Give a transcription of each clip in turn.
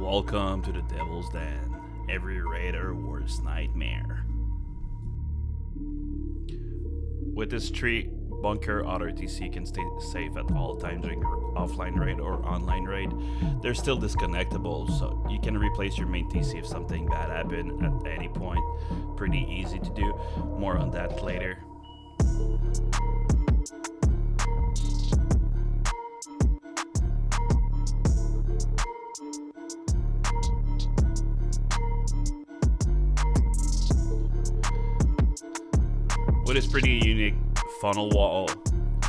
Welcome to the Devil's Den, every raider worst nightmare. With this tree bunker, other TC can stay safe at all times during your offline raid or online raid. They're still disconnectable, so you can replace your main TC if something bad happened at any point. Pretty easy to do. More on that later. With this pretty unique funnel wall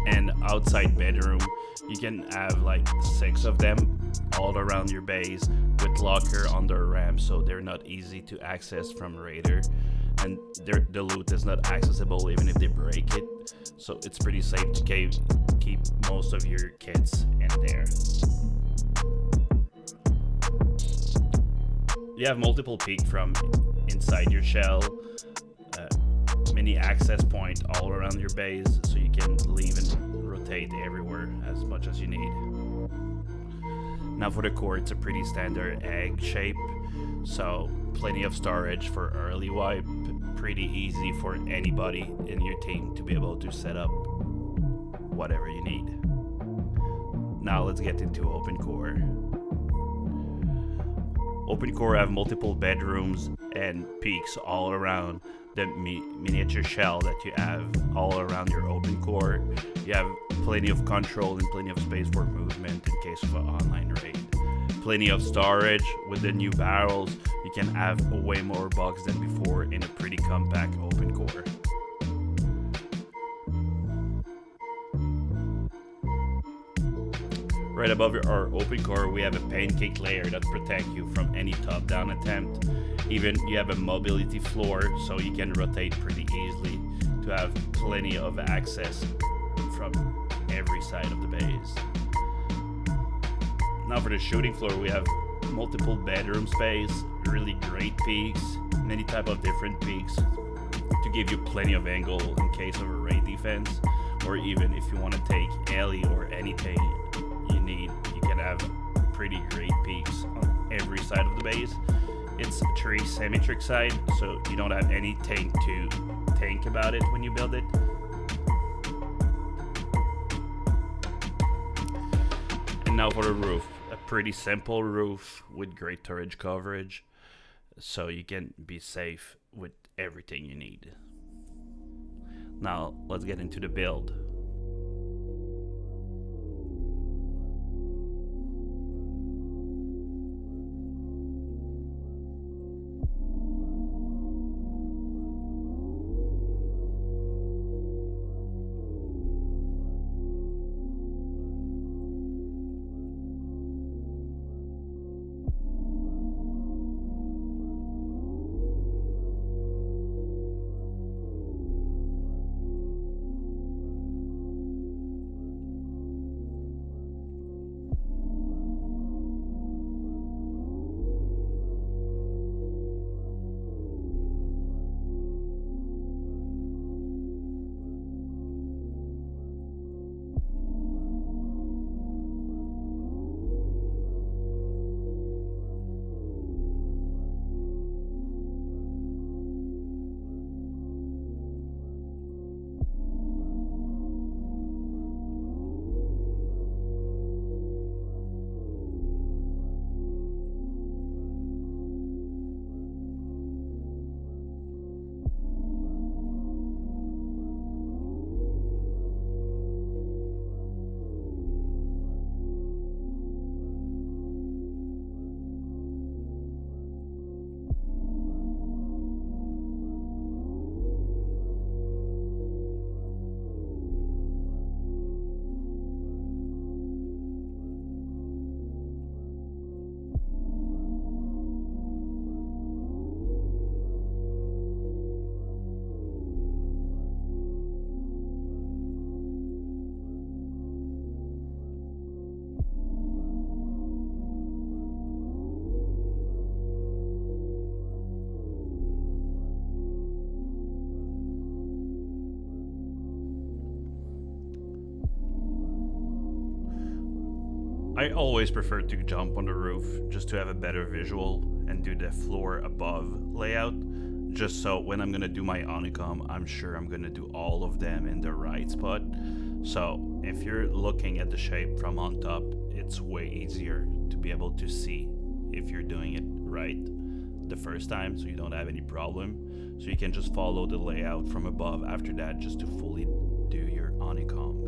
and outside bedroom, you can have like 6 of them all around your base with locker under a ramp, so they're not easy to access from raider, and the loot is not accessible even if they break it, so it's pretty safe to keep most of your kits in there. You have multiple peek from inside your shell, many access point all around your base, so you can leave and rotate everywhere as much as you need. Now for the core, it's a pretty standard egg shape, so plenty of storage for early wipe, pretty easy for anybody in your team to be able to set up whatever you need. Now let's get into open core. Open core have multiple bedrooms and peaks all around the miniature shell that you have all around your open core. You have plenty of control and plenty of space for movement in case of an online raid. Plenty of storage with the new barrels. You can have way more box than before in a pretty compact open core. Right above our open core, we have a pancake layer that protects you from any top-down attempt. Even you have a mobility floor, so you can rotate pretty easily to have plenty of access from every side of the base. Now for the shooting floor, we have multiple bedroom space, really great peaks, many type of different peaks to give you plenty of angle in case of a raid defense, or even if you want to take alley or anything you need, you can have pretty great peaks on every side of the base. It's a tree symmetric side, so you don't have anything to think about it when you build it. And now for the roof, a pretty simple roof with great turret coverage, so you can be safe with everything you need. Now let's get into the build. I always prefer to jump on the roof just to have a better visual and do the floor above layout, just so when I'm gonna do my honeycomb, I'm sure I'm gonna do all of them in the right spot. So if you're looking at the shape from on top, it's way easier to be able to see if you're doing it right the first time, so you don't have any problem. So you can just follow the layout from above after that just to fully do your honeycomb.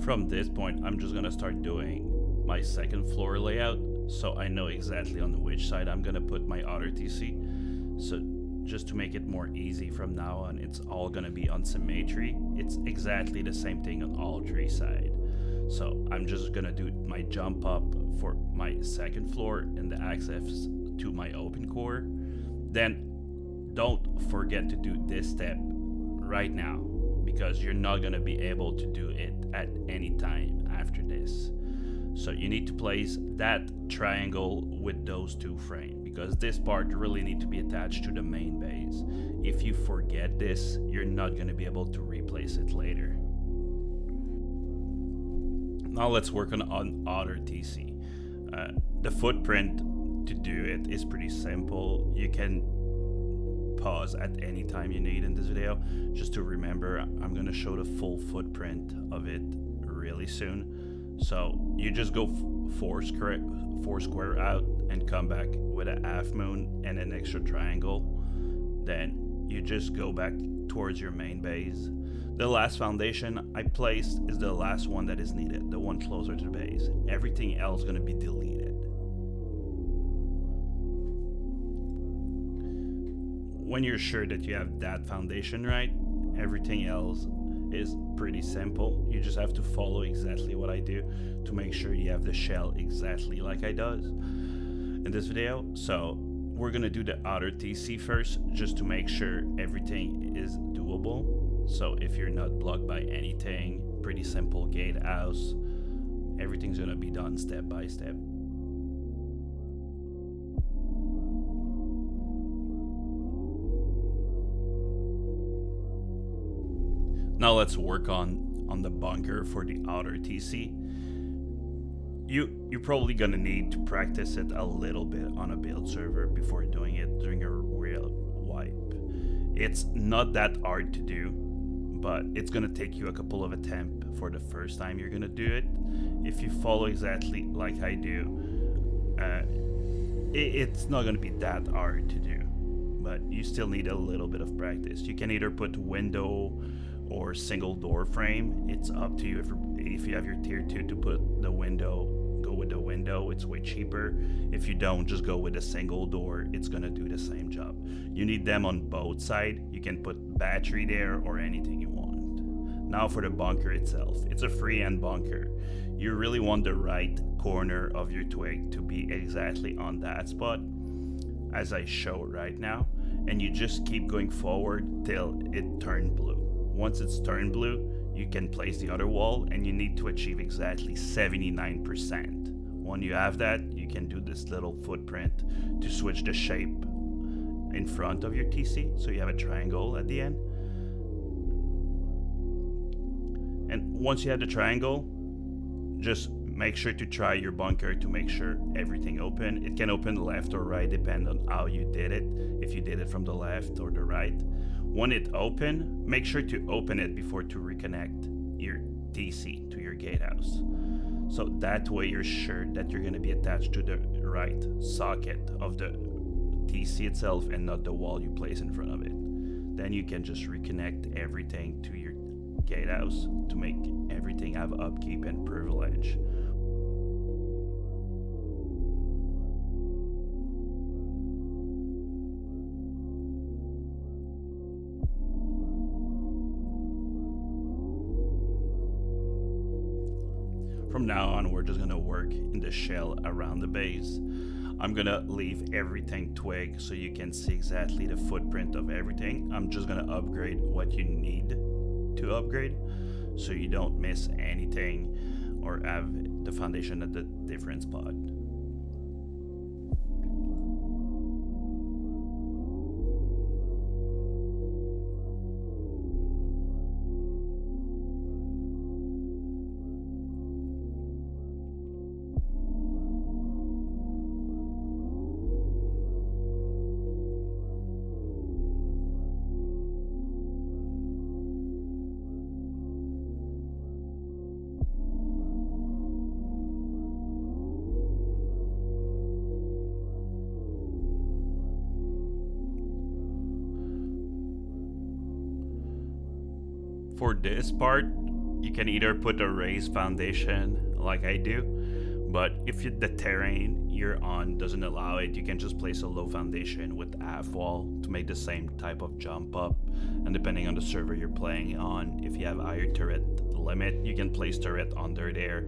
From this point, I'm just gonna start doing my second floor layout, so I know exactly on which side I'm gonna put my other TC. So just to make it more easy from now on, it's all gonna be on symmetry. It's exactly the same thing on all three sides. So I'm just gonna do my jump up for my second floor and the access to my open core. Then don't forget to do this step right now, because you're not going to be able to do it at any time after this. So you need to place that triangle with those two frames, because this part really need to be attached to the main base. If you forget this, you're not going to be able to replace it later. Now let's work on other TC. The footprint to do it is pretty simple. You can pause at any time you need in this video. Just to remember, I'm gonna show the full footprint of it really soon. So you just go four square out and come back with a half moon and an extra triangle. Then you just go back towards your main base. The last foundation I placed is the last one that is needed, the one closer to the base. Everything else is gonna be deleted. When you're sure that you have that foundation right, everything else is pretty simple. You just have to follow exactly what I do to make sure you have the shell exactly like I does in this video. So we're gonna do the outer TC first, just to make sure everything is doable. So if you're not blocked by anything, pretty simple gatehouse, everything's gonna be done step by step. Now let's work on the bunker for the outer TC. You're probably gonna need to practice it a little bit on a build server before doing it during a real wipe. It's not that hard to do, but it's gonna take you a couple of attempts for the first time you're gonna do it. If you follow exactly like I do, it's not gonna be that hard to do, but you still need a little bit of practice. You can either put window or single door frame. It's up to you. If you have your tier 2 to put the window, go with the window. It's way cheaper. If you don't, just go with a single door. It's gonna do the same job. You need them on both sides. You can put battery there or anything you want. Now for the bunker itself. It's a freehand bunker. You really want the right corner of your twig to be exactly on that spot, as I show right now, and you just keep going forward till it turns blue. Once it's turned blue, you can place the other wall, and you need to achieve exactly 79%. When you have that, you can do this little footprint to switch the shape in front of your TC, so you have a triangle at the end. And once you have the triangle, just make sure to try your bunker to make sure everything open. It can open left or right depending on how you did it, if you did it from the left or the right. When it open, make sure to open it before to reconnect your TC to your gatehouse. So that way you're sure that you're gonna be attached to the right socket of the TC itself and not the wall you place in front of it. Then you can just reconnect everything to your gatehouse to make everything have upkeep and privilege. From now on, we're just gonna work in the shell around the base. I'm gonna leave everything twig so you can see exactly the footprint of everything. I'm just gonna upgrade what you need to upgrade, so you don't miss anything or have the foundation at the different spot. For this part, you can either put a raised foundation like I do, but if the terrain you're on doesn't allow it, you can just place a low foundation with half wall to make the same type of jump up. And depending on the server you're playing on, if you have higher turret limit, you can place turret under there.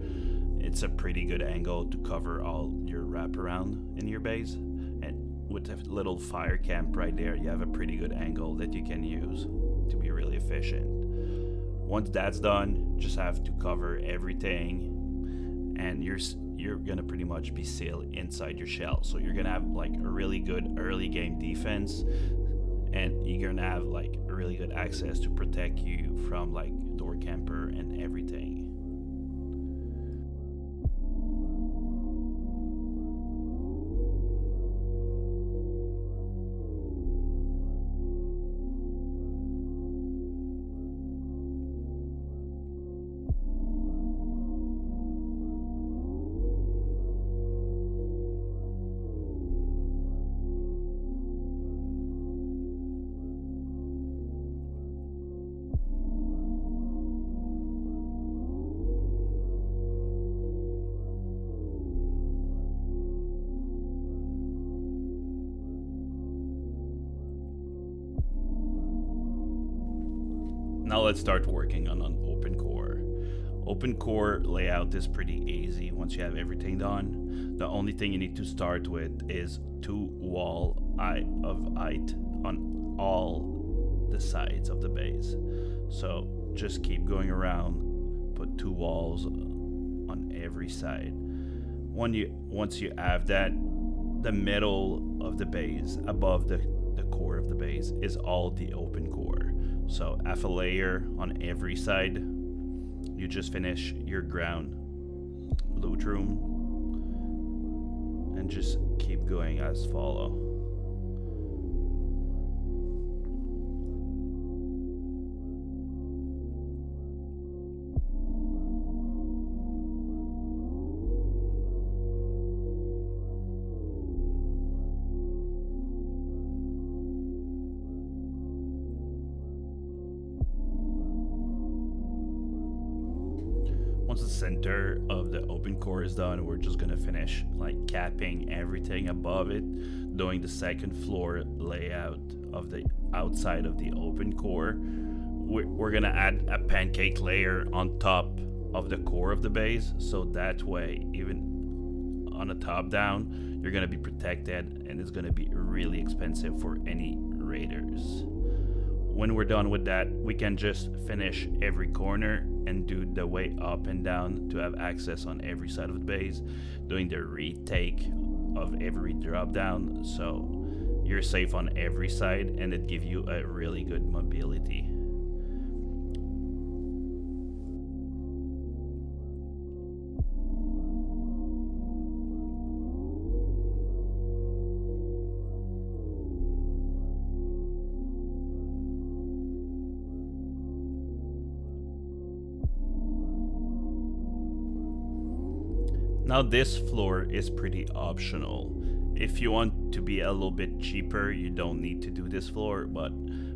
It's a pretty good angle to cover all your wraparound in your base. And with a little fire camp right there, you have a pretty good angle that you can use to be really efficient. Once that's done, just have to cover everything, and you're gonna pretty much be sealed inside your shell. So you're gonna have like a really good early game defense, and you're gonna have like a really good access to protect you from like door camper and everything. Now let's start working on an open core. Open core layout is pretty easy once you have everything done. The only thing you need to start with is 2 wall of height on all the sides of the base. So just keep going around, put 2 walls on every side. Once you have that, the middle of the base above the core of the base is all the open core. So half a layer on every side. You just finish your ground loot room and just keep going as follow. Once the center of the open core is done, we're just gonna finish like capping everything above it, doing the second floor layout of the outside of the open core. We're gonna add a pancake layer on top of the core of the base, so that way even on the top down you're gonna be protected, and it's gonna be really expensive for any raiders. When we're done with that, we can just finish every corner and do the way up and down to have access on every side of the base, doing the retake of every drop down, so you're safe on every side and it gives you a really good mobility. Now this floor is pretty optional. If you want to be a little bit cheaper, you don't need to do this floor, but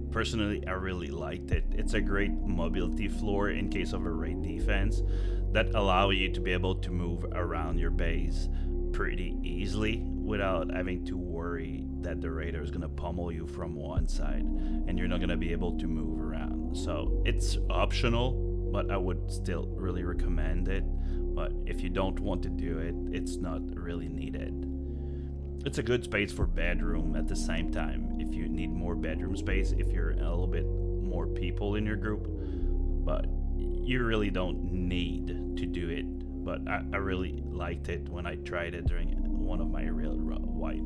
personally I really liked it. It's a great mobility floor in case of a raid defense that allow you to be able to move around your base pretty easily without having to worry that the raider is gonna pummel you from one side and you're not gonna be able to move around. So it's optional, but I would still really recommend it. But if you don't want to do it, it's not really needed. It's a good space for bedroom at the same time if you need more bedroom space, if you're a little bit more people in your group. but you really don't need to do it. But I really liked it when I tried it during one of my real wipe.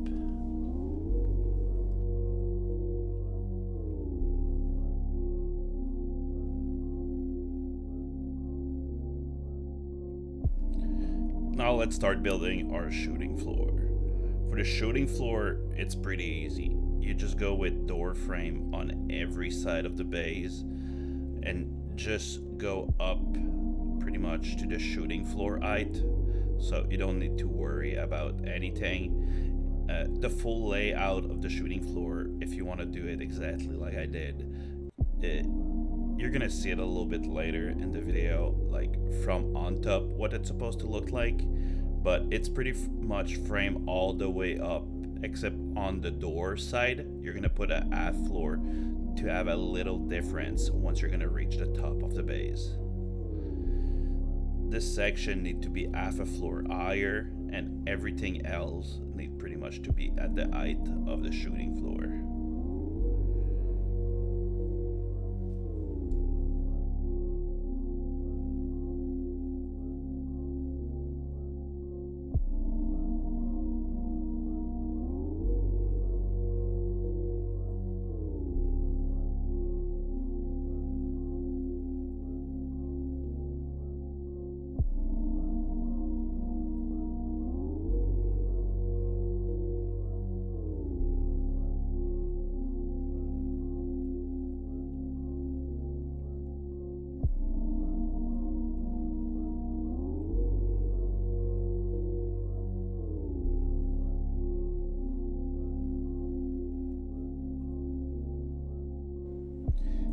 Now let's start building our shooting floor. For the shooting floor, it's pretty easy. You just go with door frame on every side of the base and just go up pretty much to the shooting floor height, so you don't need to worry about anything. The full layout of the shooting floor, if you want to do it exactly like I did, you're gonna see it a little bit later in the video, like from on top what it's supposed to look like, but it's pretty much frame all the way up except on the door side. You're gonna put a half floor to have a little difference once you're gonna reach the top of the base. This section need to be half a floor higher, and everything else need pretty much to be at the height of the shooting floor.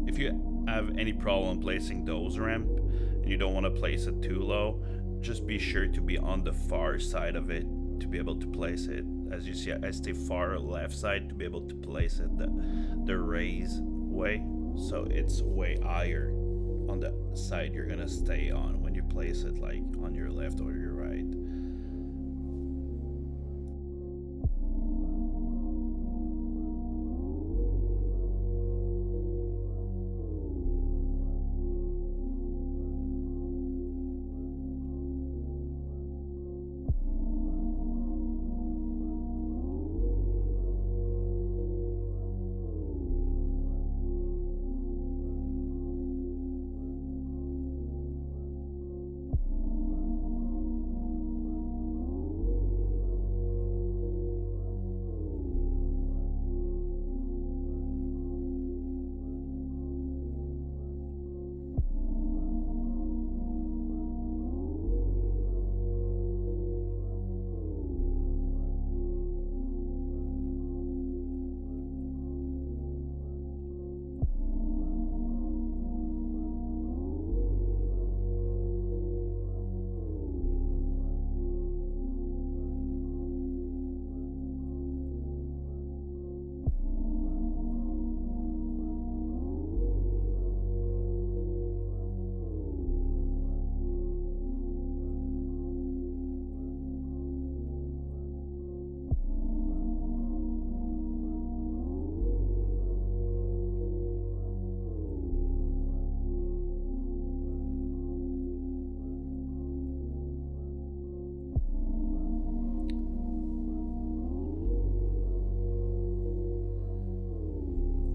If you have any problem placing those ramp and you don't want to place it too low, just be sure to be on the far side of it to be able to place it. As you see, I stay far left side to be able to place it the raise way, so it's way higher on the side you're gonna stay on when you place it, like on your left or your right.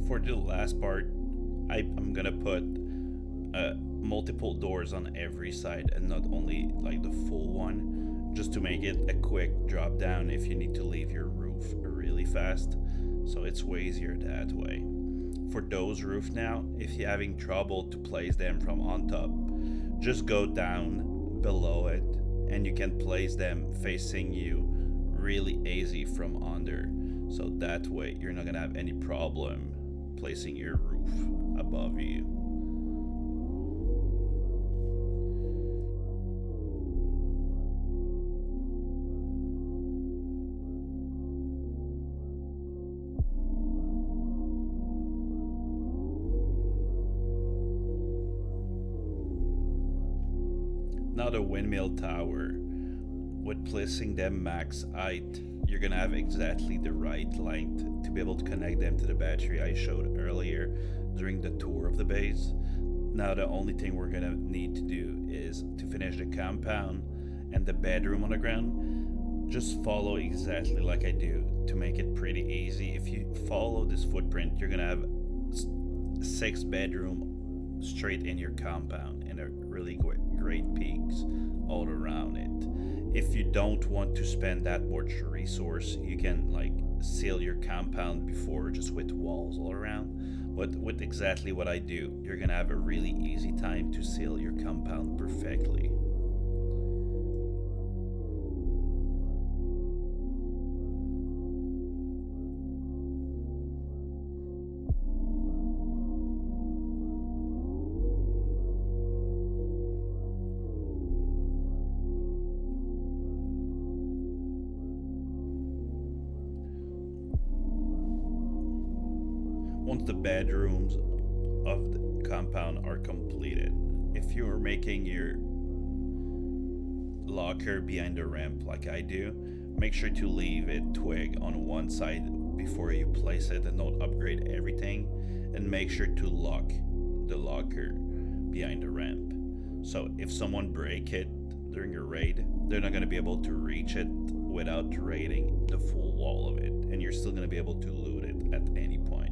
For the last part, I'm gonna put multiple doors on every side and not only like the full one, just to make it a quick drop down if you need to leave your roof really fast, so it's way easier that way. For those roof now, if you're having trouble to place them from on top, just go down below it and you can place them facing you really easy from under, so that way you're not gonna have any problem placing your roof above you. Now the windmill tower, with placing them max height, you're gonna have exactly the right length to be able to connect them to the battery I showed earlier during the tour of the base. Now the only thing we're gonna need to do is to finish the compound and the bedroom on the ground. Just follow exactly like I do to make it pretty easy. If you follow this footprint, you're gonna have 6 bedroom straight in your compound and a really great peaks all around it. If you don't want to spend that much resource, you can like seal your compound before just with walls all around. But with exactly what I do, you're gonna have a really easy time to seal your compound perfectly. Once the bedrooms of the compound are completed, if you're making your locker behind the ramp like I do, make sure to leave it twig on one side before you place it and don't upgrade everything, and make sure to lock the locker behind the ramp. So if someone break it during a raid, they're not going to be able to reach it without raiding the full wall of it, and you're still going to be able to loot it at any point.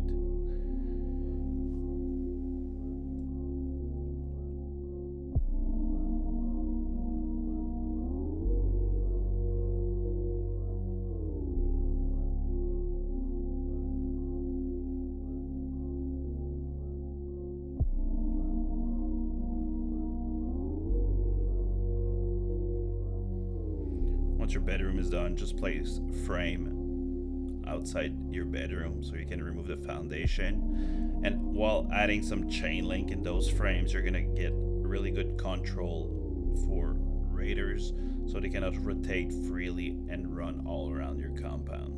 Once your bedroom is done, just place frame outside your bedroom so you can remove the foundation. And while adding some chain link in those frames, you're gonna get really good control for raiders so they cannot rotate freely and run all around your compound.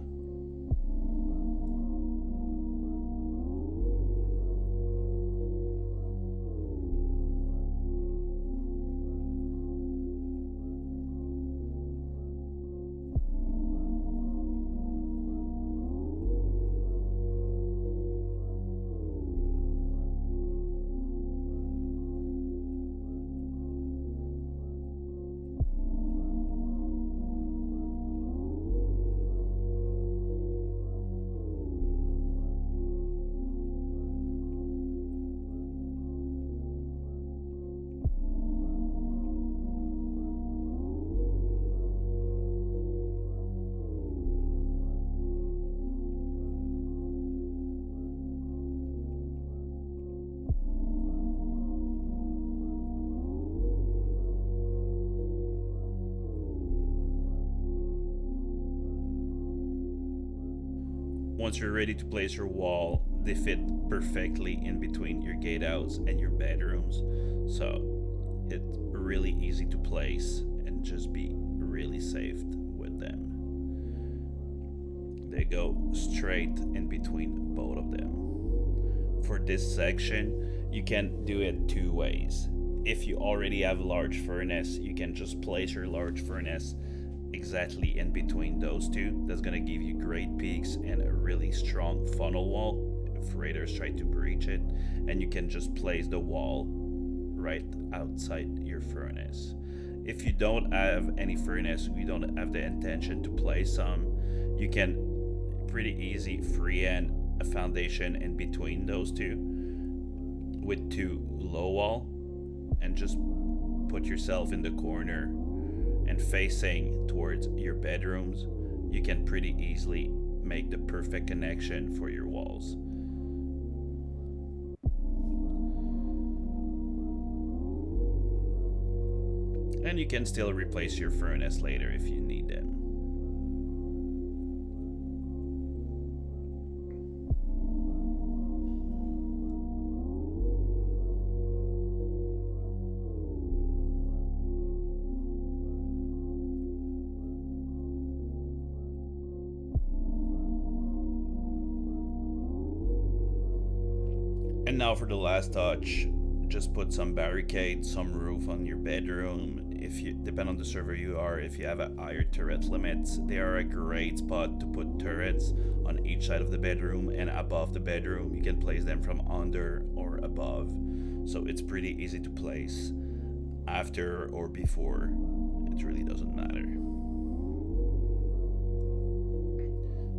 Once you're ready to place your wall, they fit perfectly in between your gatehouse and your bedrooms. So it's really easy to place and just be really safe with them. They go straight in between both of them. For this section, you can do it 2 ways. If you already have a large furnace, you can just place your large furnace exactly in between those two. That's gonna give you great peaks and a really strong funnel wall if raiders try to breach it, and you can just place the wall right outside your furnace. If you don't have any furnace, you don't have the intention to place some, you can pretty easy freehand a foundation in between those two with 2 low wall and just put yourself in the corner and facing towards your bedrooms. You can pretty easily make the perfect connection for your walls. And you can still replace your furnace later if you need them. And now for the last touch, just put some barricades, some roof on your bedroom. If you depend on the server you are, if you have a higher turret limits, they are a great spot to put turrets on each side of the bedroom and above the bedroom. You can place them from under or above. so it's pretty easy to place after or before. It really doesn't matter.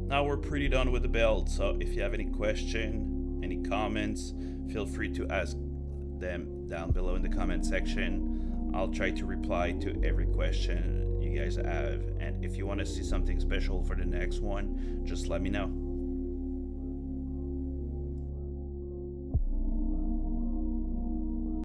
Now we're pretty done with the build, so if you have any question, any comments, feel free to ask them down below in the comment section. I'll try to reply to every question you guys have, and if you want to see something special for the next one, just let me know.